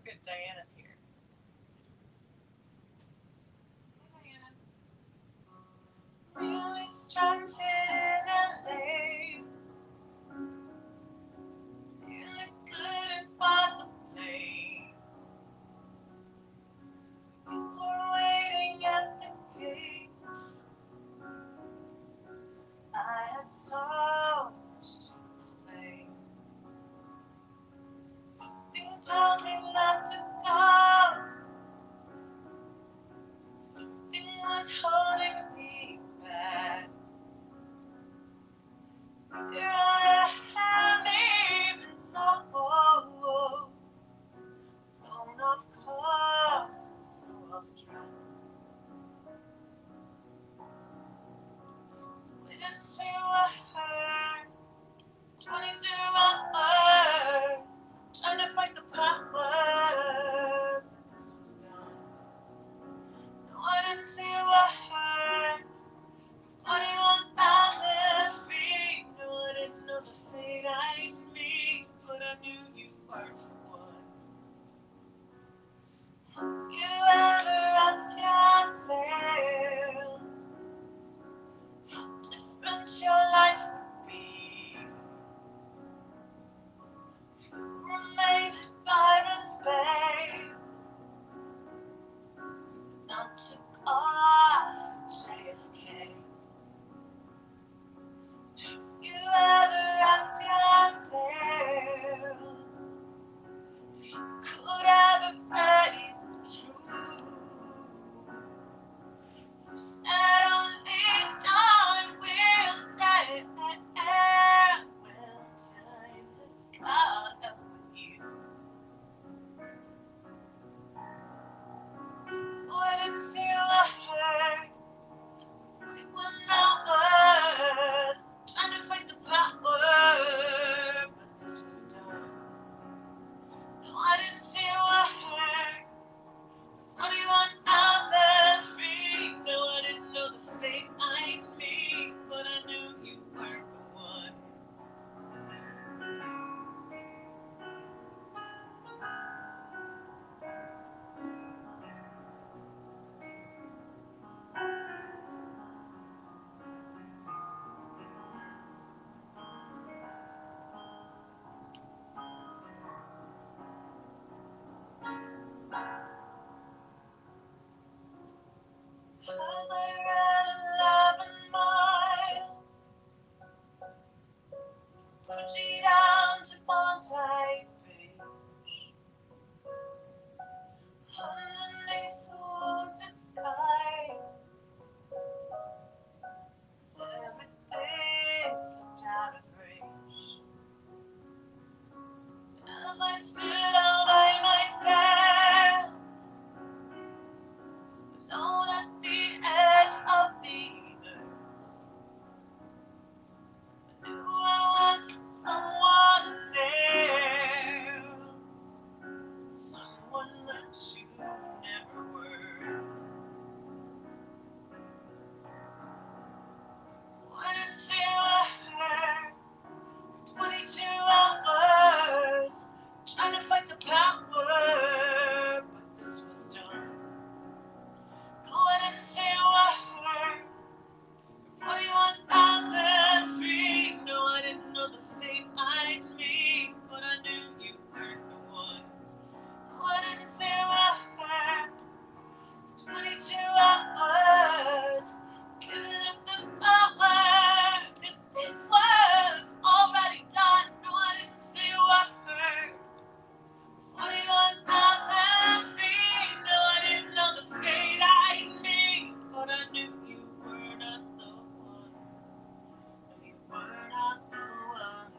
good. Diana's here. Hey, Diana. Really stranded in LA. Really couldn't find the plane. You were waiting at the gate. I had so much to explain. Something told me not to go. Something was holding me back. Here I am, even so low. Blown off course and so off track. So we didn't say a word. 22 hours trying to fight the power, but this was done. No, I didn't see a word. 41,000 feet. No, I didn't know the fate I'd meet, but I knew you were the one. You ever asked yourself how different your life would be? If you remained at Byron's Bay, not took off at JFK. You ever asked yourself if you could ever face the truth? You said only time will tell. Well, time has caught up with you. So I didn't see a word. 41 hours trying to fight the power, but this was done. No, I didn't see a word. 41,000 feet. No, I didn't know the fate I'd meet, but I knew you were the one. As I ran 11 miles, Coogee down to Bondi Beach, underneath the wounded sky, as everything slipped out of reach. As I stood all by myself, alone at the edge of the earth, I knew I wanted someone else, someone that you never were. So I didn't say a word for 22 hours, trying to fight the power, but this was done. No, I didn't say a word. 41,000 feet. No, I didn't know the fate I'd meet, but I knew you weren't the one. No, I didn't say a word. 22 hours, giving up the power, 'cause this was already done. No, I didn't say a word. 41,000 feet. No, I didn't know the fate I'd meet, but I knew you were not the one. No, you were not the one.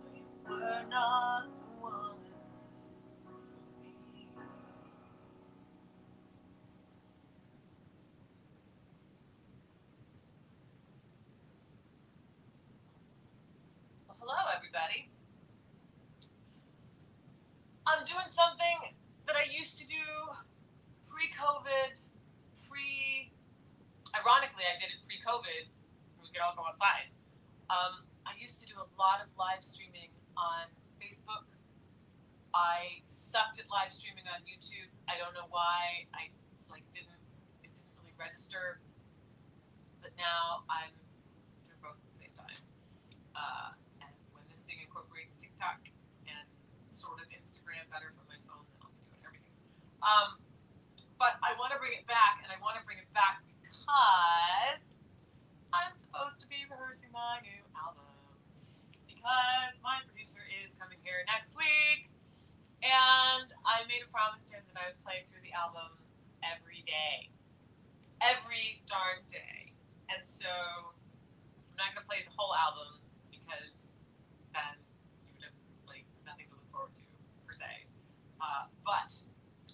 No, you were not the one for me. Well, hello, everybody. I'm doing something that I used to do pre-COVID, ironically, I did it pre-COVID, we could all go outside. I used to do a lot of live streaming on Facebook I sucked at live streaming on YouTube. I don't know why. It didn't really register. But now I'm doing both at the same time. And when this thing incorporates TikTok and sort of Instagram better from my phone, then I'll be doing everything. But I want to bring it back, and I want to bring it back because I'm supposed to be rehearsing my new album. Because my producer is coming here next week, and I made a promise to him that I would play through the album every day. Every darn day. And so I'm not going to play the whole album because then you would have like nothing to look forward to, per se. But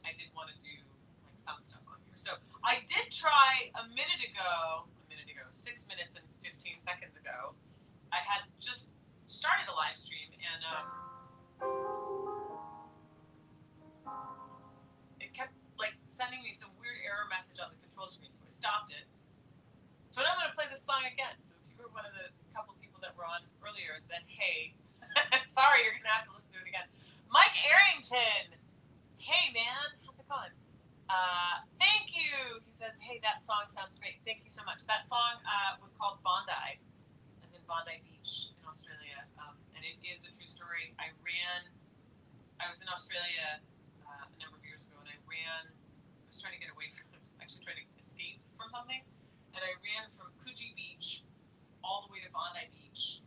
I did want to do like some stuff on here. So I did try a minute ago, 6 minutes and 15 seconds ago. I had just started a live stream, and it kept like sending me some weird error message on the control screen, so I stopped it. So now I'm going to play this song again. So if you were one of the couple people that were on earlier, then hey, sorry, you're going to have to listen to it again. Mike Arrington, hey man, how's it going? Thank you. He says, hey, that song sounds great. Thank you so much. That song was called Bondi, as in Bondi Beach in Australia, and it is a true story. I was in Australia a number of years ago, and I was trying to get away from, I was actually trying to escape from something, and I ran from Coogee Beach all the way to Bondi Beach,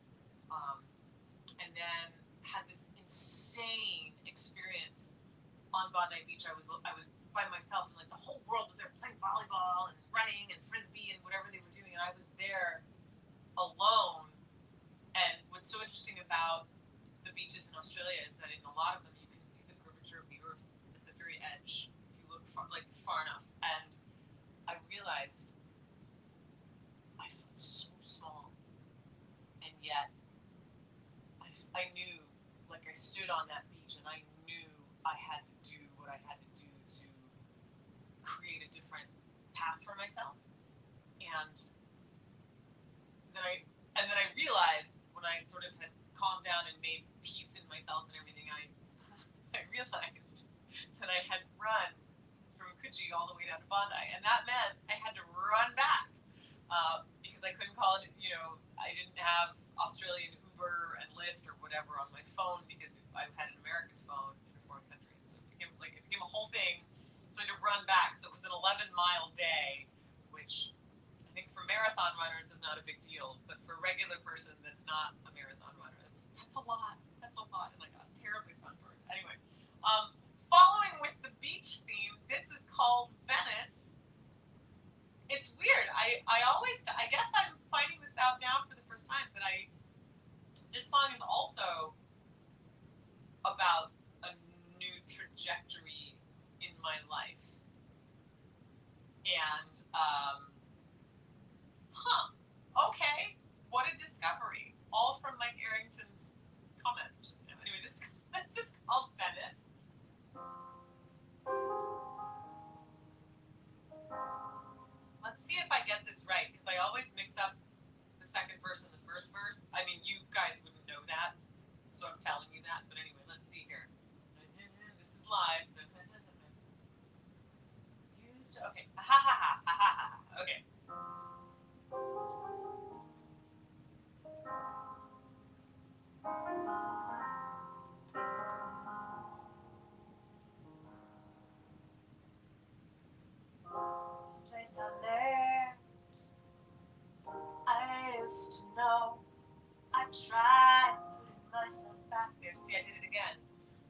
and then had this insane experience on Bondi Beach. I was by myself, and like the whole world was there playing volleyball and running and frisbee and whatever they were doing, and I was there alone. And what's so interesting about the beaches in Australia is that in a lot of them you can see the curvature of the earth at the very edge if you look far enough. And I realized I felt so small, and yet I knew, like I stood on that beach and I knew I had to do what I had to do to create a different path for myself. And then I realized, when I sort of had calmed down and made peace in myself and everything, I realized that I had run from Coogee all the way down to Bondi, and that meant I had to run back because I couldn't call it. I didn't have Australian Uber and Lyft or whatever on my phone because I had an American phone in a foreign country, and so it became a whole thing. So I had to run back. So it was an 11-mile day, which I think for marathon runners is not a big deal, but for a regular person that's not a marathon runner, that's a lot. That's a lot, and I got terribly sunburned. Anyway, following with the beach theme, this is called Venice. It's weird. I guess I'm finding this out now for the first time, but this song is also about a new trajectory in my life, and okay, what a discovery! All from Mike Arrington's comment just now. Anyway, this is called Venice. Let's see if I get this right, because I always mix up the second verse and the first verse. I mean, you guys wouldn't know that, so I'm telling you that. But anyway, let's see here. This is live, so okay. Ha ha ha ha ha ha. Okay. This place I left, I used to know. I tried putting myself back there. See, I did it again,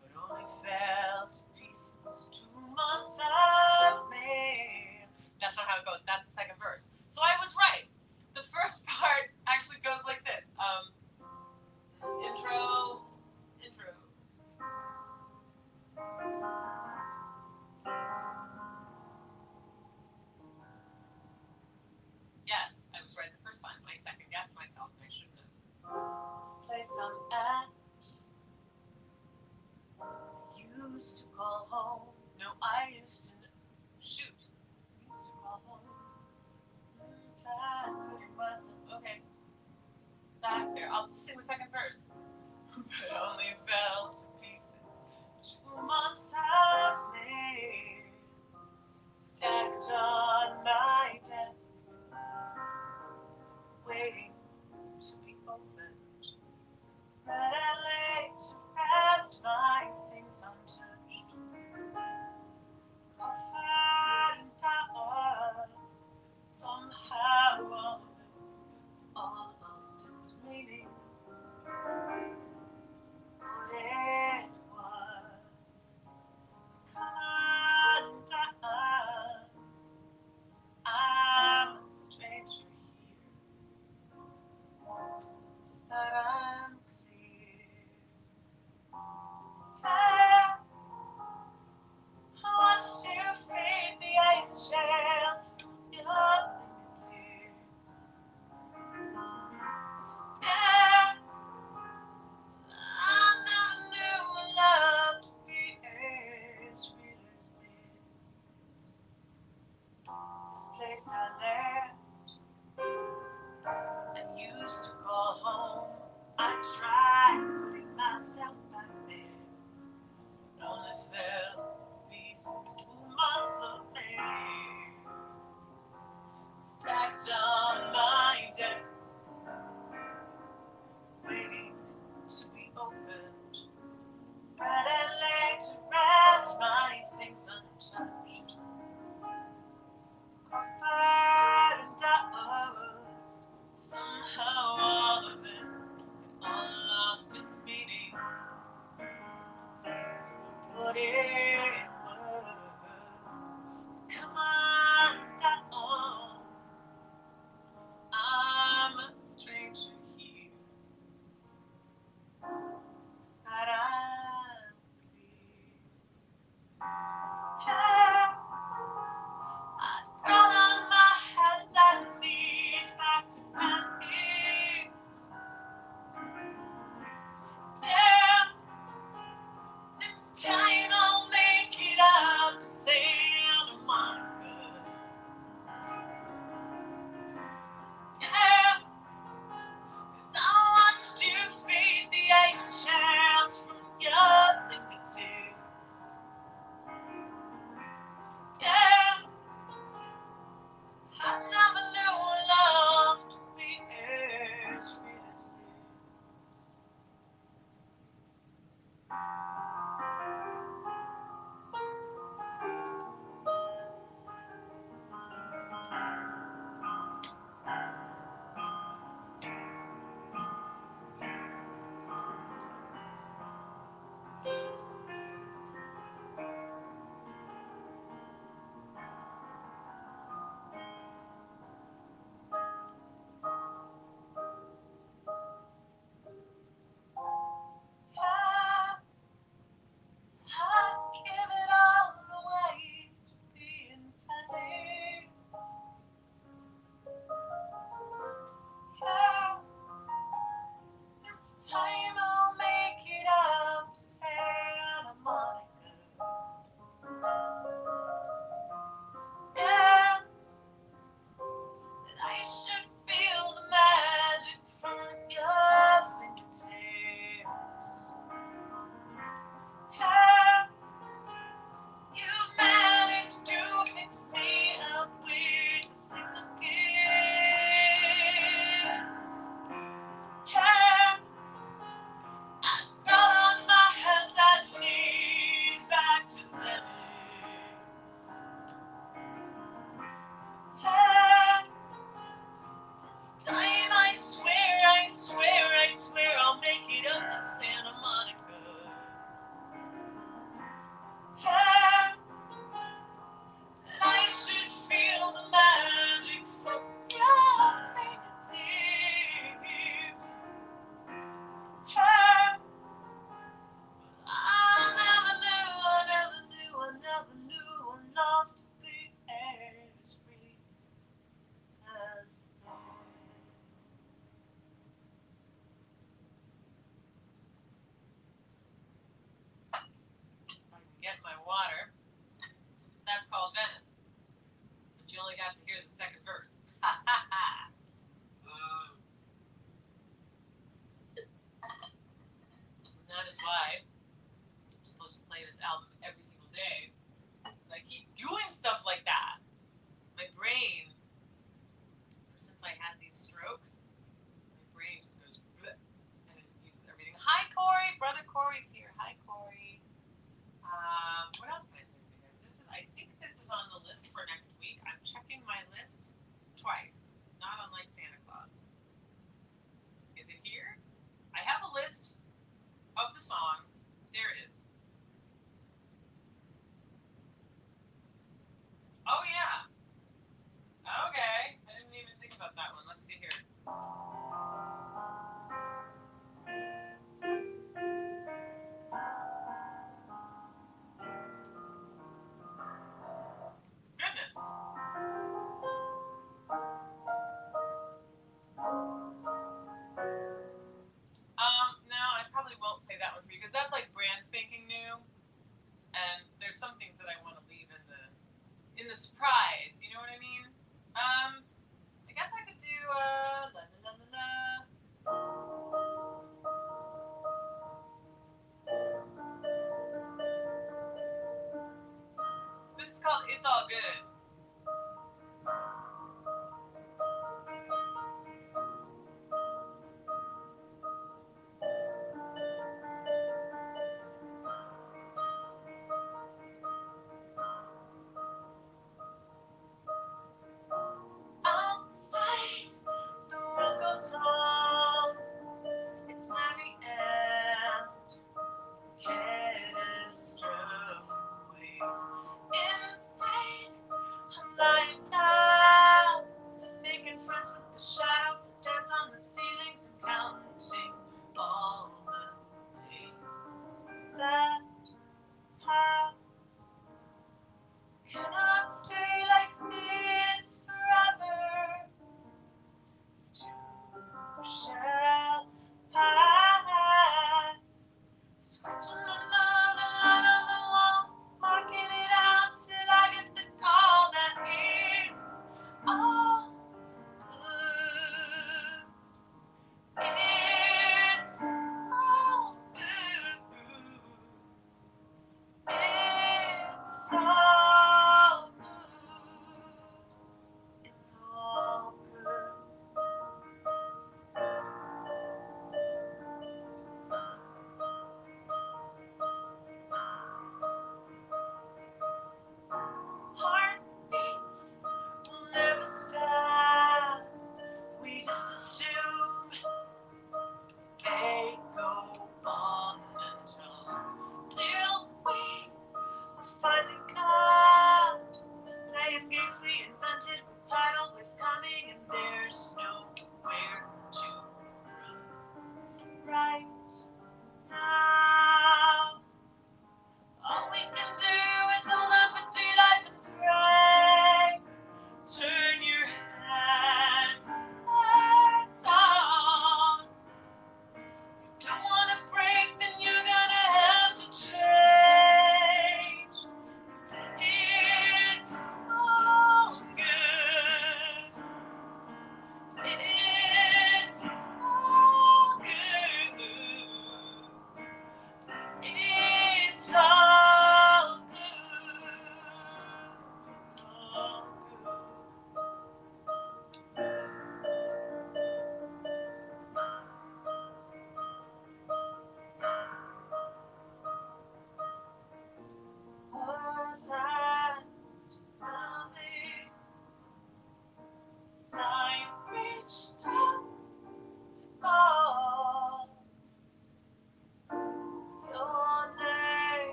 but only fell to pieces. 2 months of me. That's not how it goes. That's the second verse. So I was right. The first part actually goes like this. Intro. Yes, I was right the first time. I second guessed myself, and I shouldn't have. This place I'm at, used to call home. No, I used to shoot. Used to call home. Tried putting myself. Okay. Back there. I'll sing the second verse. But only fell to pieces 2 months I've made, stacked on my desk, waiting to be opened. But I lay to rest my things untouched, covered in dust. Somehow all of it all lost its meaning. What it was, come undone. I'm a stranger here, that I'm clear. There was to feed the angels from your fingertips. There, I never knew what love to be as real as this place I left and used to call home. I tried putting myself back there, but only fell to pieces. 2 months of pain stacked on my desk, waiting to be opened. Bread and lay to rest my things untouched, covered in dust. Somehow all of it all lost its meaning. What it was, come on down. I'm a stranger here, that I'm clear. Yeah, I crawl on my hands and knees back to my knees. Yeah, this time I'll make it up to Santa Monica. Yeah, 'cause I watched you feed the angels from your fingertips. Yeah, I never knew love to be as real as this. Yeah, I'd give it all away to be in Venice. Yeah, this time I'll make it up to Santa Monica. Yeah, that I should feel the magic from your fingertips. Yeah, you managed to fix me up with a single kiss. Yeah, I got on my hands and knees back to Venice. Yeah, this time I swear I'll make it up to Santa Monica. Yeah, I should feel the magic from your fingertips. Yeah, I never knew enough to be as free as this. If I can get my water. That's called Venice. But you only got to hear the second verse. Ha ha ha. And that is why I'm supposed to play I had these strokes, my brain just goes bleh, and it infuses everything. Hi, Corey. Brother Corey's here. Hi, Corey. What else can I play for you guys? I think this is on the list for next week. I'm checking my list twice, not unlike Santa Claus. Is it here? I have a list of the songs. There it is. Oh, yeah. Okay. I didn't even think about that one. Let's see here. Goodness. No, I probably won't play that one for you because that's like brand spanking new, and there's some things that I want to leave in the surprise. You know what I mean? I guess I could do la la la la la. This is called "It's All Good."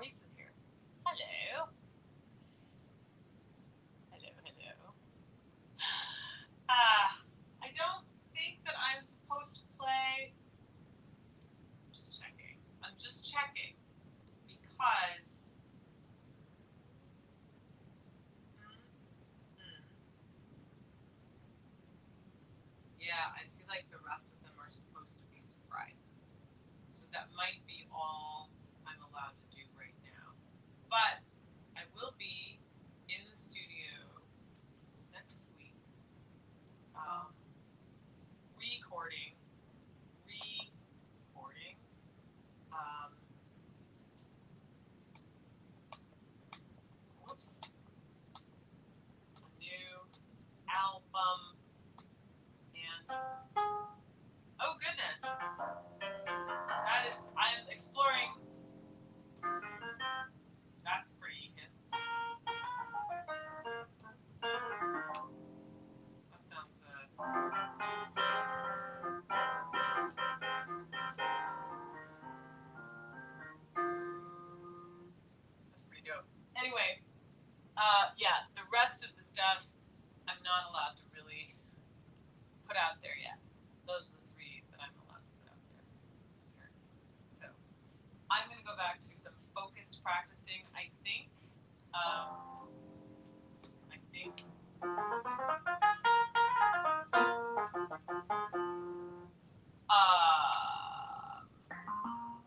Maurice is here. Hello. Hello, hello. I don't think that I'm supposed to play. Just checking. I'm just checking because yeah, I feel like the rest of them are supposed to be surprises. So that might be all I'm allowed to do right now. But I will be in the studio next week, recording. Whoops, a new album, and oh goodness, I'm exploring. That's pretty hip. That sounds that's pretty dope. Anyway, yeah, the rest of the stuff I'm not allowed to really put out there yet. Those are the 3 that I'm allowed to put out there here. So I'm going to go back to some focused practicing, I think.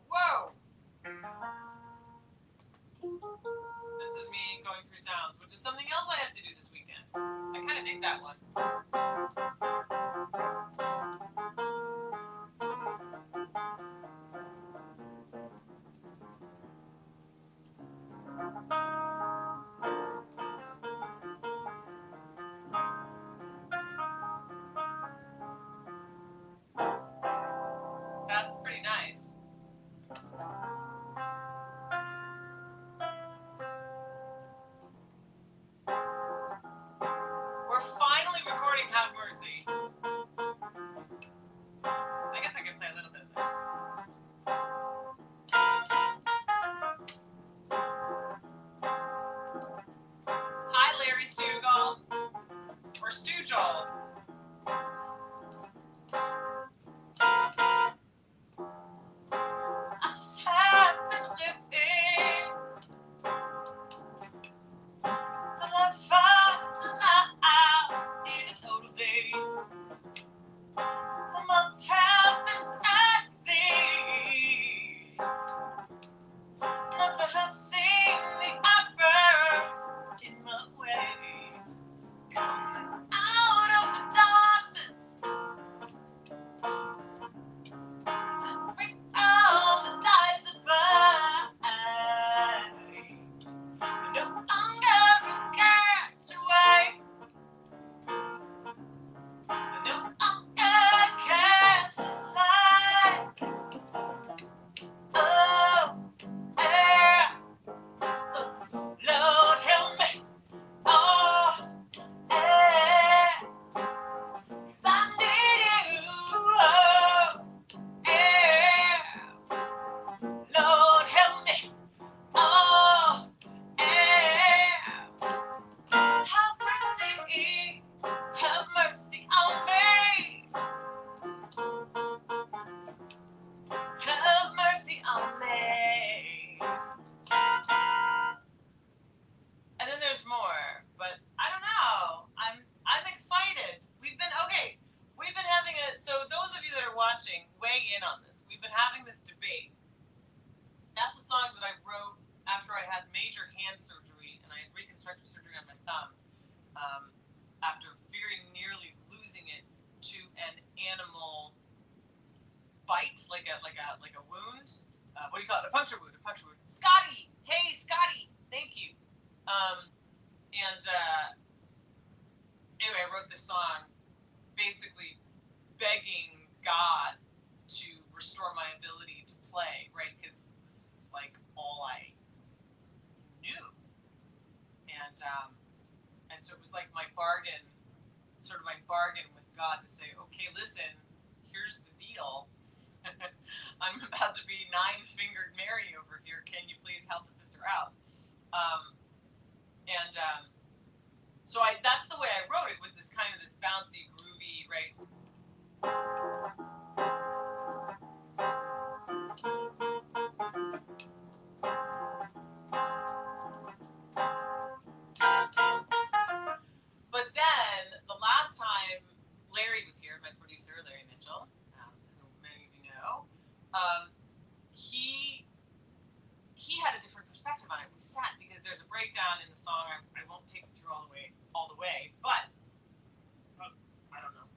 Whoa! This is me going through sounds, which is something else I have to do this weekend. I kind of dig that one. That's pretty nice. We're finally recording Have Mercy. I guess I could play a little bit of this. Hi, Larry Stugall. Or Stugall. I'm about to be 9-fingered Mary over here. Can you please help us breakdown in the song. I won't take you through all the way, but I don't know.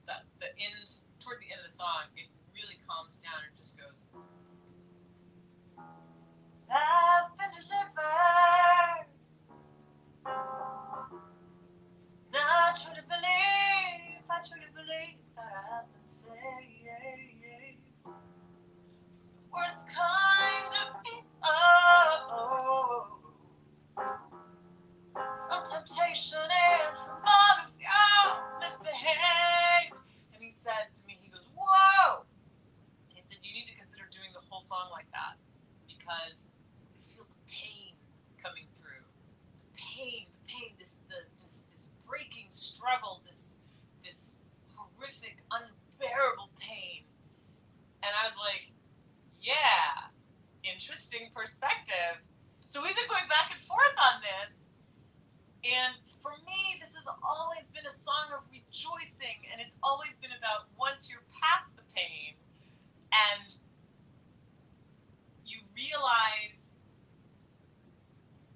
Toward the end of the song, it really calms down and just goes. I've been delivered. And I truly believe that I have been saved. Worst kind of evil. From temptation and from all of your misbehave. And he said to me, he goes, whoa! He said, you need to consider doing the whole song like that. Because I feel the pain coming through. The pain, this breaking struggle, this horrific, unbearable pain. And I was like, yeah, interesting perspective. So we've been going back and forth on this. And for me, this has always been a song of rejoicing, and it's always been about once you're past the pain and you realize,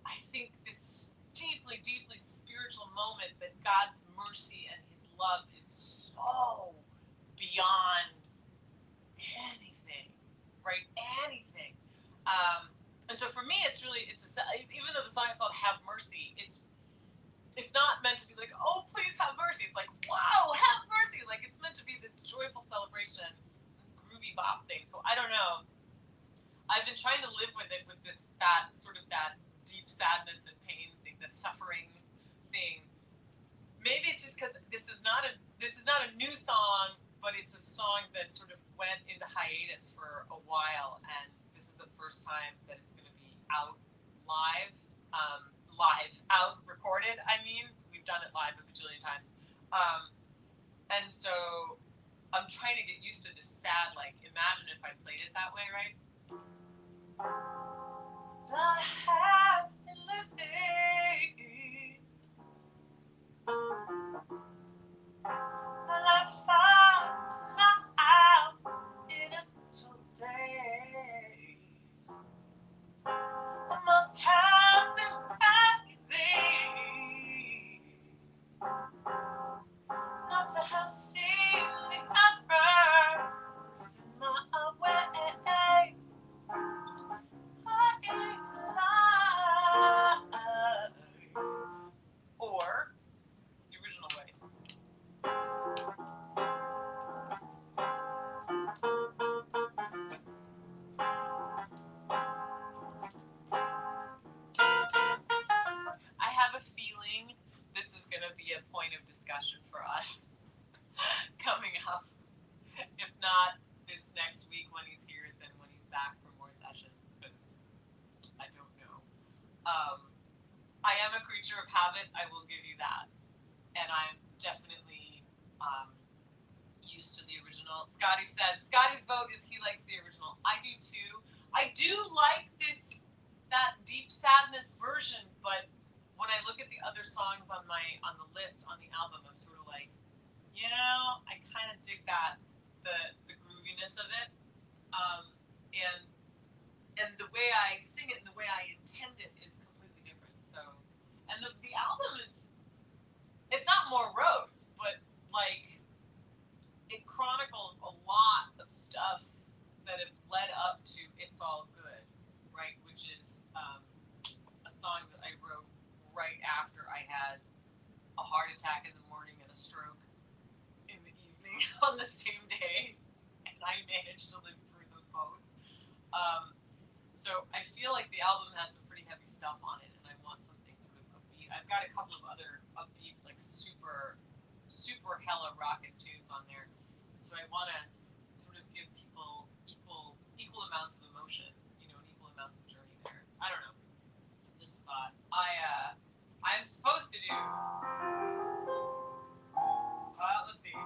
I think, this deeply, deeply spiritual moment that God's mercy and his love is so beyond anything, right? Anything. And so for me, it's even though the song is called Have Mercy, it's not meant to be like, oh, please have mercy. It's like, wow, have mercy. Like, it's meant to be this joyful celebration, this groovy bop thing. So I don't know. I've been trying to live with it, with that deep sadness and pain thing, that suffering thing. Maybe it's just because this is not a new song, but it's a song that sort of went into hiatus for a while, and this is the first time that it's going to be out live. Out recorded. I mean, we've done it live a bajillion times, and so I'm trying to get used to this sad. Like, imagine if I played it that way, right? I have been living, and I found out in a few days. I must have been crazy not to have seen the errors in my ways. Or the original way. I have a feeling this is going to be a point of discussion for us coming up. If not this next week when he's here, then when he's back for more sessions, because I don't know. I am a creature of habit, I will give you that. And I'm definitely used to the original. Scotty says, Scotty's vote is he likes the original. I do too. I do like that deep sadness version, but when I look at the other songs on the list on the album, I'm sort of like, I kind of dig that, the grooviness of it, and the way I sing it and the way I intend it is completely different. So, and the album it's not morose, but like it chronicles a lot of stuff that have led up to It's All Good, right? Which is a song that I wrote right after I had a heart attack in the morning and a stroke in the evening on the same day, and I managed to live through them both. So I feel like the album has some pretty heavy stuff on it, and I want something sort of upbeat. I've got a couple of other upbeat, like super, super hella rockin' tunes on there, so I want to sort of give people equal amounts of emotion, and equal amounts of journey there. I don't know. Just thought I'm supposed to do. Let's see.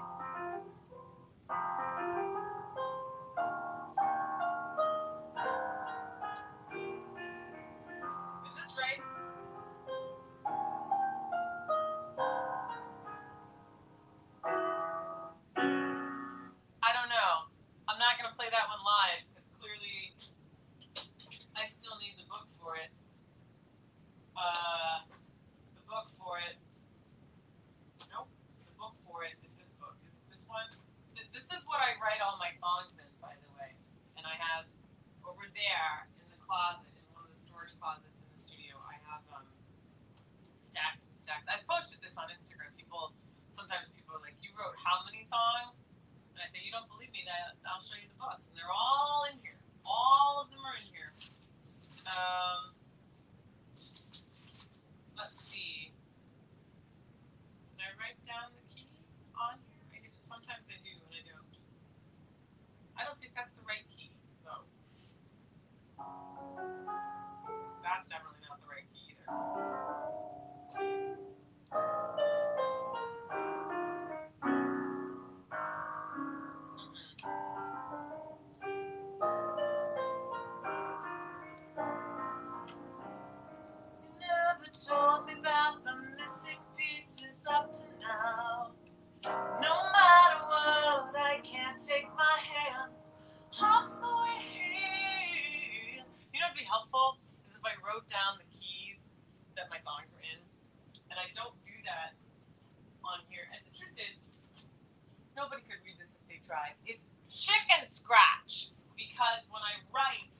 Is this right? I don't know. I'm not gonna play that one live because clearly closet, in one of the storage closets in the studio, I have stacks and stacks. I've posted this on Instagram. Sometimes people are like, "You wrote how many songs?" And I say, "You don't believe me? That I'll show you the books." And they're all in here. All of them are in here. Let's see. Did I write down the key on here? I didn't. Sometimes I do and I don't. I don't think that's the right key, though. That's definitely not the right key either. You never told me about the missing pieces up to now. No matter what, I can't take my hands off the wheel. You know what'd be helpful is if I wrote down the keys that my songs were in, and I don't do that on here. And the truth is, nobody could read this if they tried. It's chicken scratch, because when I write,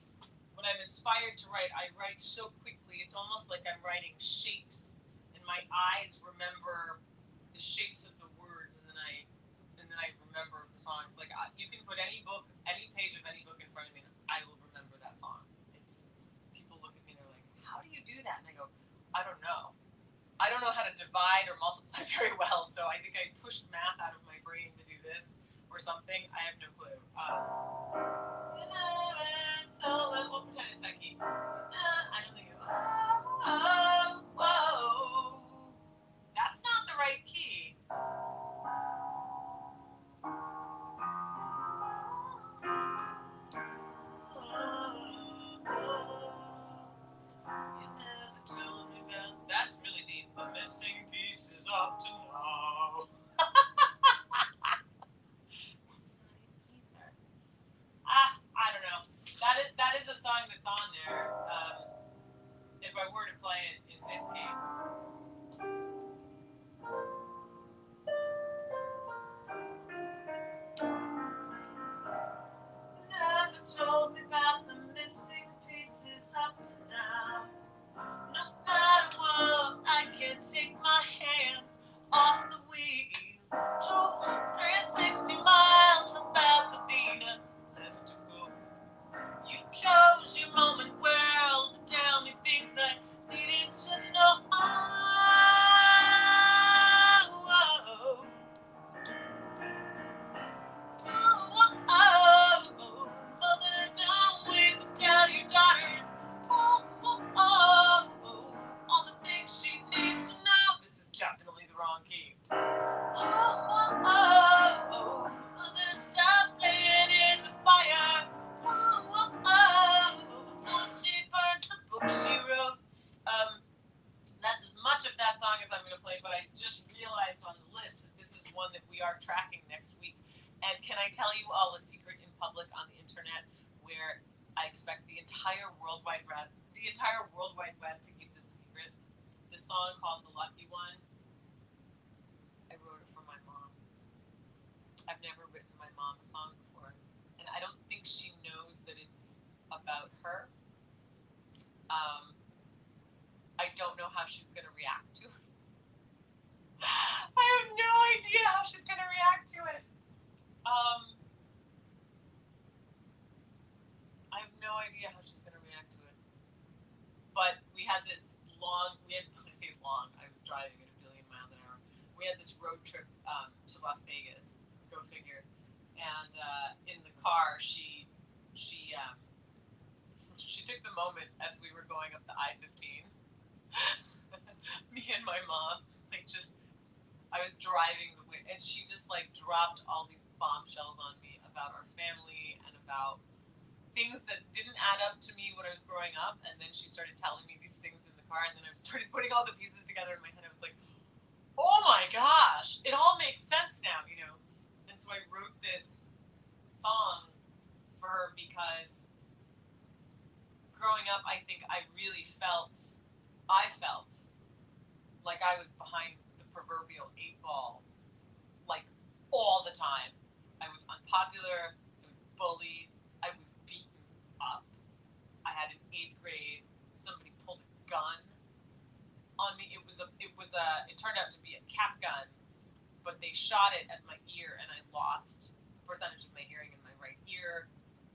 when I'm inspired to write, I write so quickly. It's almost like I'm writing shapes, and my eyes remember the shapes of the words, and then I remember the songs. Like you can put any book, any page of any book in front of me, and I will remember that song. It's people look at me and they're like, "How do you do that?" And I go, "I don't know. I don't know how to divide or multiply very well, so I think I pushed math out of my brain to do this or something. I have no clue." So we'll pretend it's that key. I don't think. Whoa. That's not the right key. You never told me about. That's really deep. The missing pieces up to now. That's not it either. I don't know. That is a song that's on there. If I were to play it in this game. You never told me about the missing pieces up to now. No matter what, I can't take my hands off the wheel. 260 miles from Pasadena, left to go. You chose your moment well to tell me things I needed to know. Mother, don't wait to tell your daughters all the things she needs to know. This is definitely the wrong key. Mother, stop playing in the fire. Before she burns the book she wrote. That's as much of that song as I'm going to play, but I just realized on the list that this is one that we are tracking next week. And can I tell you all a secret in public on the internet where I expect the entire World Wide Web to keep this a secret? This song called The Lucky One, I wrote it for my mom. I've never written my mom a song before, and I don't think she knows that it's about her. I don't know how she's going to react to it. I have no idea how she's going to react to it. I have no idea how she's going to react to it. But we had this long, I say long, I was driving at a billion miles an hour. We had this road trip to Las Vegas, go figure. And in the car, she took the moment as we were going up the I-15. Me and my mom, I was driving and she just dropped all these bombshells on me about our family and about things that didn't add up to me when I was growing up. And then she started telling me these things in the car, and then I started putting all the pieces together in my head. I was like, oh my gosh, it all makes sense now, you know? And so I wrote this song for her because growing up, I think I felt like I was behind the proverbial 8 ball, all the time. I was unpopular, I was bullied, I was beaten up. I had an it turned out to be a cap gun, but they shot it at my ear, and I lost a percentage of my hearing in my right ear.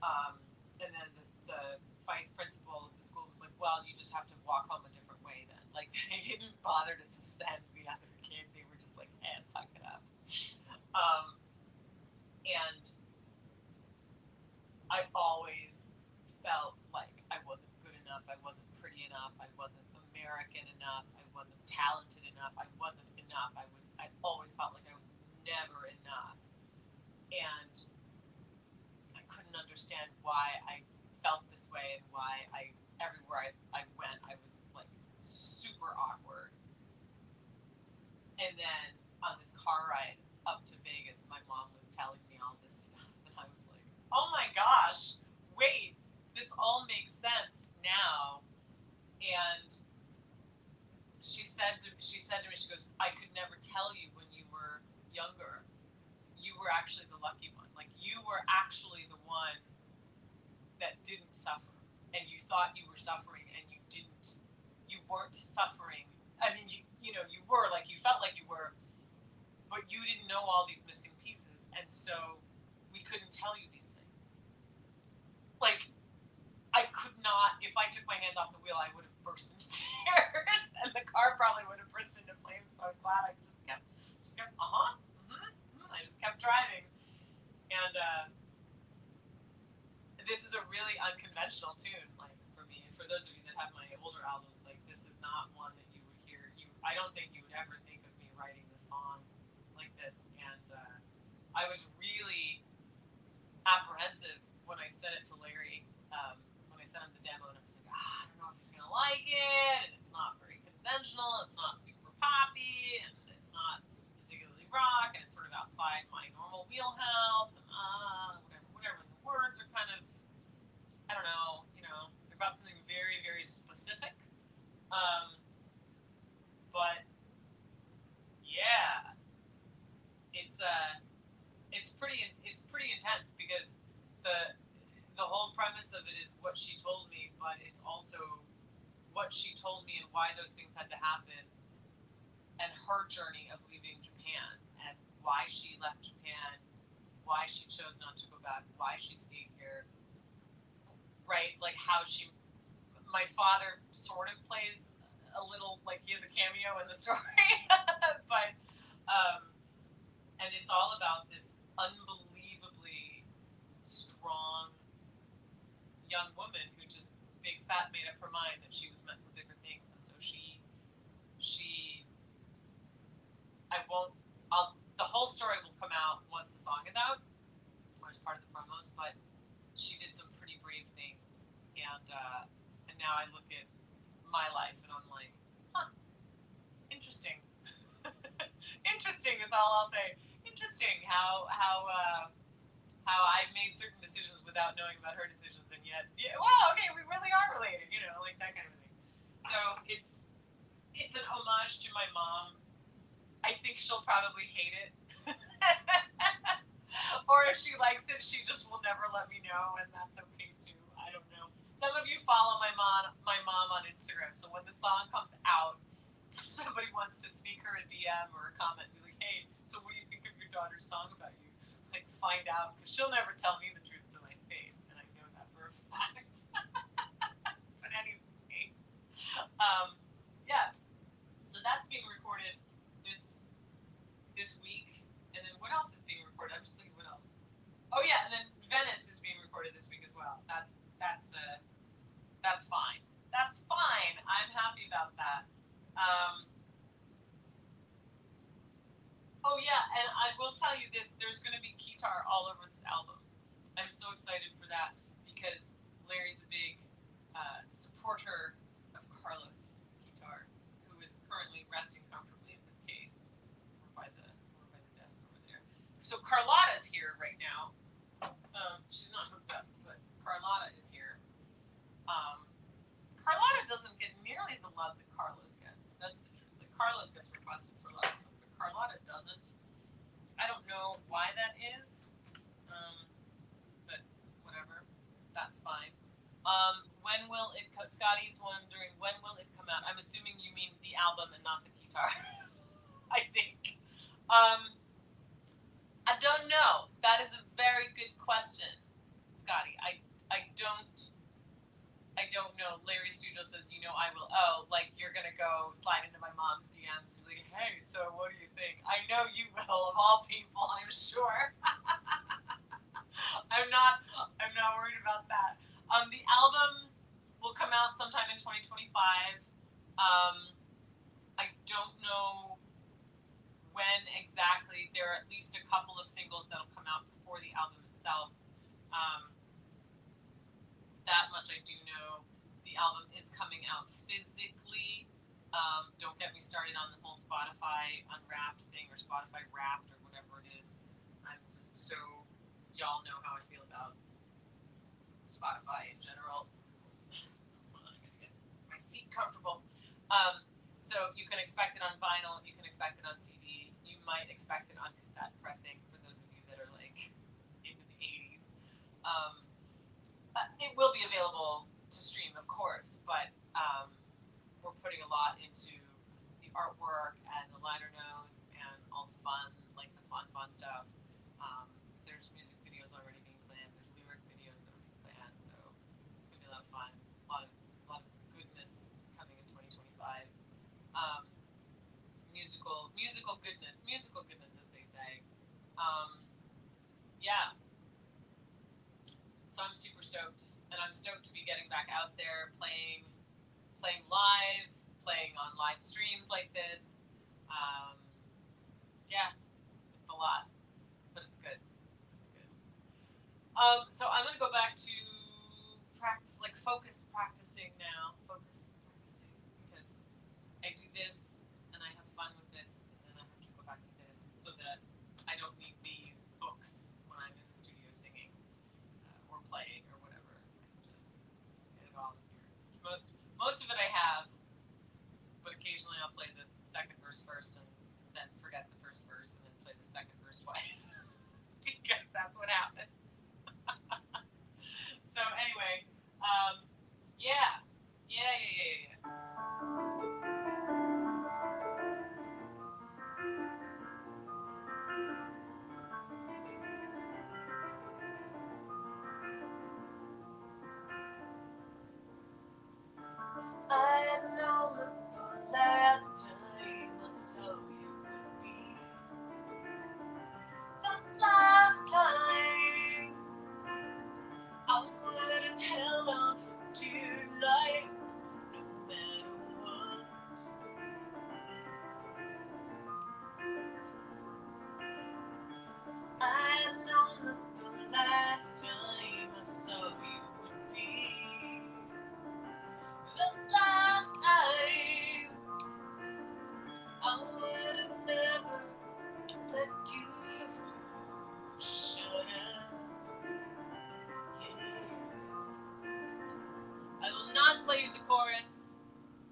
And then the vice principal of the school was like, well, you just have to walk home a different way then. Like, they didn't bother to suspend the other kid. They were just like, suck it up. And I always felt like I wasn't good enough, I wasn't pretty enough, I wasn't American enough, I wasn't talented enough, I wasn't enough. I always felt like I was never enough. And I couldn't understand why I felt this way and why everywhere I went, I was like super awkward. And then on this car ride up to Vegas, my mom was telling me all this stuff, and I was like, oh my gosh, wait, this all makes sense now. And she said to me, she goes, I could never tell you when you were younger. You were actually the lucky one. Like, you were actually the one that didn't suffer. And you thought you were suffering, and you didn't. You weren't suffering. I mean, you were, like, you felt like you were, but you didn't know all these missing pieces, and so we couldn't tell you these things. Like, I could not, if I took my hands off the wheel, I would have burst into tears, and the car probably would have burst into flames, so I'm glad I just kept, I just kept driving. And this is a really unconventional tune, like, for me, and for those of you that have my older albums, like, this is not one that you would hear. I don't think you would ever think of me writing this song like this, and I was really apprehensive when I sent it to Larry, when I sent him the demo, and I was like, I don't know if he's gonna like it, and it's not very conventional, it's not super poppy, and it's not particularly rock, and it's sort of outside my normal wheelhouse, and whatever. And the words are kind of, I don't know, they're about something very, very specific. But yeah, it's pretty intense, because the whole premise of it is what she told me, but it's also what she told me and why those things had to happen, and her journey of leaving Japan, and why she left Japan, why she chose not to go back, why she stayed here, right? Like, my father sort of plays a little, like, he has a cameo in the story, but, and it's all about this unbelievably strong young woman who just big fat made up her mind that she was meant for bigger things, and so the whole story will come out once the song is out, or as part of the promos, but she did some pretty brave things, and now I look at my life and I'm like, interesting. Interesting is all I'll say. Interesting how I've made certain decisions without knowing about her decisions, and yet, wow, okay, we really are related, like that kind of thing. So it's an homage to my mom. I think she'll probably hate it. Or if she likes it, she just will never let me know, and that's okay too. I don't know. Some of you follow my mom on Instagram, so when the song comes out, somebody wants to sneak her a DM or a comment and be like, hey, so what do you think of your daughter's song about you? Like, find out, because she'll never tell me the truth to my face, and I know that for a fact. But anyway, yeah. So that's being recorded this week, and then what else is being recorded? I'm just thinking, what else? Oh yeah, and then Venice is being recorded this week as well. That's fine. That's fine. I'm happy about that. Oh yeah, and I will tell you this: there's going to be guitar all over this album. I'm so excited for that, because Larry's a big supporter of Carlos Guitar, who is currently resting comfortably in his case, over by the desk over there. So Carlotta's here right now. She's not hooked up, but Carlotta is here. Carlotta doesn't get nearly the love that Carlos gets. That's the truth. Like, Carlos gets requested for a lot of stuff, but Carlotta doesn't. I don't know why that is, but whatever. That's fine. When will it come? Scotty's wondering, when will it come out? I'm assuming you mean the album and not the guitar. I think. I don't know. That is a very good question, Scotty. I don't know. Larry Studio says, I will. Oh, like you're gonna go slide into my mom's DMs and be like, hey, so what do you think? I know you will, of all people, I'm sure. I'm not worried about that. The album will come out sometime in 2025. I don't know when exactly. There are at least a couple of singles that'll come out before the album itself. Um, that much I do know. The album is coming out physically. Don't get me started on the whole Spotify Unwrapped thing or Spotify Wrapped or whatever it is. I'm just so, y'all know how I feel about Spotify in general. Hold on, I gotta get my seat comfortable. So you can expect it on vinyl. You can expect it on CD. You might expect it on cassette pressing for those of you that are like into the 80s. It will be available to stream, of course, but we're putting a lot into the artwork and the liner notes and all the fun, like the fun stuff. There's music videos already being planned. There's lyric videos that are being planned, so it's gonna be a lot of fun. A lot of goodness coming in 2025. Musical goodness, as they say. Yeah. So I'm super stoked, and I'm stoked to be getting back out there, playing live, playing on live streams like this. Yeah, it's a lot, but it's good. It's good. So I'm gonna go back to practicing now. Because I do this, and I have fun with this, and then I have to go back to this, so that I don't need these books when I'm in the studio singing or playing or whatever. I have to get it all in here. Most of it I have, but occasionally I'll play the second verse first and then forget the first verse and then play the second verse twice because that's what happens. So anyway, yeah. I had known that the last time I saw you would be the last time I would have held on for dear life, no matter what. I had known that the last time I saw you would be the last time I would have never let you shut up. Yeah. I will not play you the chorus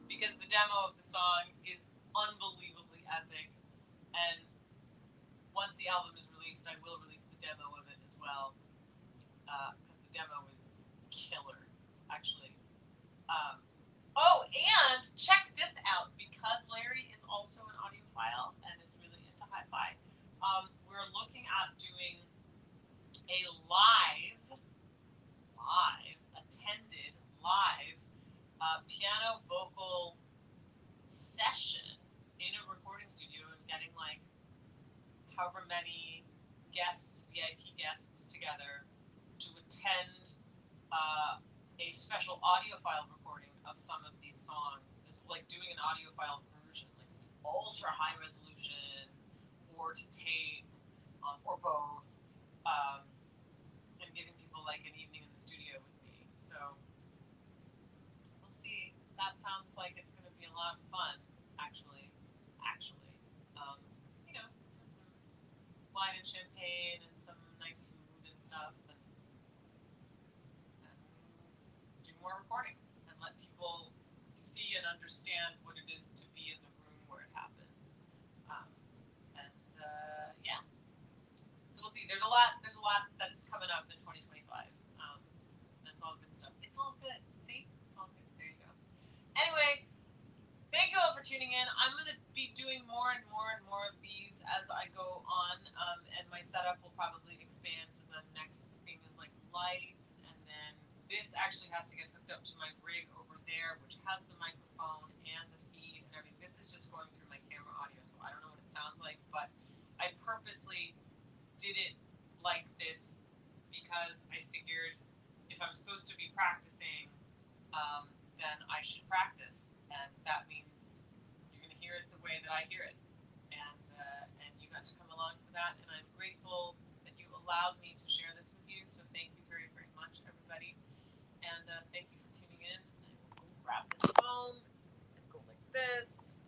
because the demo of the song is unbelievably epic, and once the album is released, I will release the demo of it as well, because the demo is killer, actually. Oh, and check this out, because Larry is also an audiophile and is really into hi-fi. We're looking at doing a attended live piano vocal session in a recording studio and getting like however many guests, VIP guests together to attend a special audiophile recording of some of these songs. Is like doing an audiophile version, like ultra high resolution, or to tape, or both, and giving people like an evening in the studio with me. So we'll see. That sounds like it's going to be a lot of fun, actually. Um, some wine and champagne and some nice food and stuff, and do more recording and let people see and understand what it is to be in the room where it happens. Yeah, so we'll see. There's a lot that's coming up in 2025. That's all good stuff. It's all good. See, actually has to get hooked up to my rig over there, which has the microphone and the feed and everything. This is just going through my camera audio, so I don't know what it sounds like, but I purposely did it like this because I figured if I'm supposed to be practicing, then I should practice, and that means you're going to hear it the way that I hear it, and you got to come along for that, and I'm grateful that you allowed me to share this with you. So thank you very, very much, everybody, and thank you for tuning in. I will grab this phone and go like this.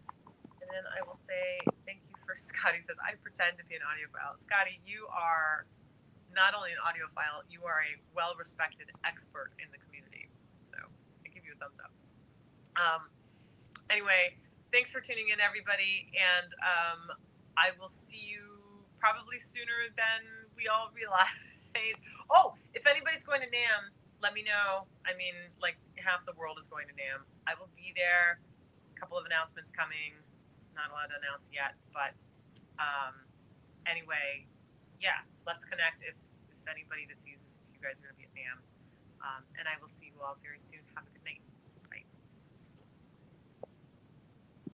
And then I will say thank you for Scotty says, I pretend to be an audiophile. Scotty, you are not only an audiophile, you are a well-respected expert in the community. So I give you a thumbs up. Anyway, thanks for tuning in, everybody. And I will see you probably sooner than we all realize. Oh, if anybody's going to NAMM, let me know. I mean, like half the world is going to NAMM. I will be there. A couple of announcements coming. Not allowed to announce yet, but anyway, yeah, let's connect if anybody that sees this, if you guys are going to be at NAMM. And I will see you all very soon. Have a good night.